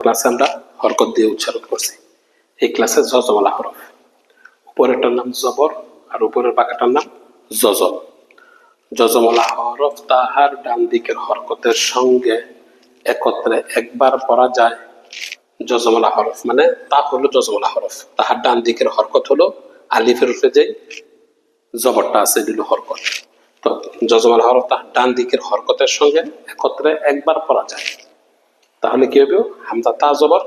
ক্লাসে আমরা হরকত দিয়ে উচ্চারণ করছি। এই ক্লাসে জজমলা হরফ, উপরেরটার নাম জবর আর উপরের বাঁকাটার নাম জজম। জজমলা হরফ তাহার ডান দিকের হরকতের সঙ্গে একত্রে একবার পড়া যায়। জজমলা হরফ মানে তা হলো জজমলা হরফ, তাহার ডান দিকের হরকত হলো আলিফের উপরে যে জবরটা আছে এগুলো হরকত। তো জজমলা হরফ তাহার ডান দিকের হরকতের সঙ্গে একত্রে একবার পড়া যায়। তাহলে কি হবে? হামজা তা জবর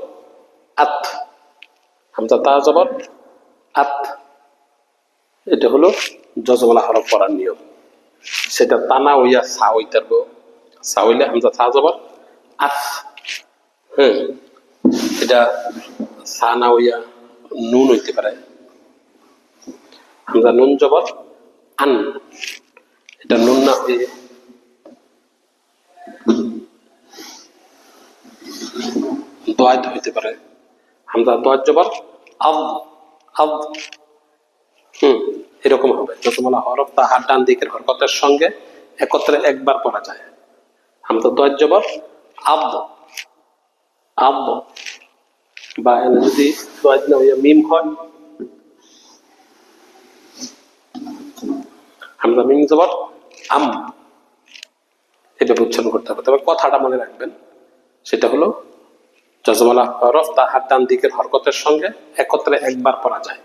আত, হামজা তা জবর আত, এটা হলো জজমলা হরফ পড়ার নিয়ম। সেটা তানা হইয়া সা হইতে পারবো, সা হইলে হামজা তা জবর আত। এটা সা না হইয়া নুন হইতে পারে, হামজা নুন জবর আন, এটা নুন না হয়ে দোয়াত হইতে পারে, হামজা দোয়াত জবর আদ আদ। এরকম হবে। জজমলা হরফ তাহার ডান দিকের হরকতের সঙ্গে একত্রে একবার পড়া যায়। হামজা দোয়াত জবর আদ আদ, বা এনে যদি দোয়াত না হইয়া মিম হয়, হামজা মিম জবর আম, এটা উচ্চারণ করতে হবে। তবে কথাটা মনে রাখবেন, সেটা হলো জজমলা হরফ তাহার ডান দিকের হরকতের সঙ্গে একত্রে একবার পড়া যায়।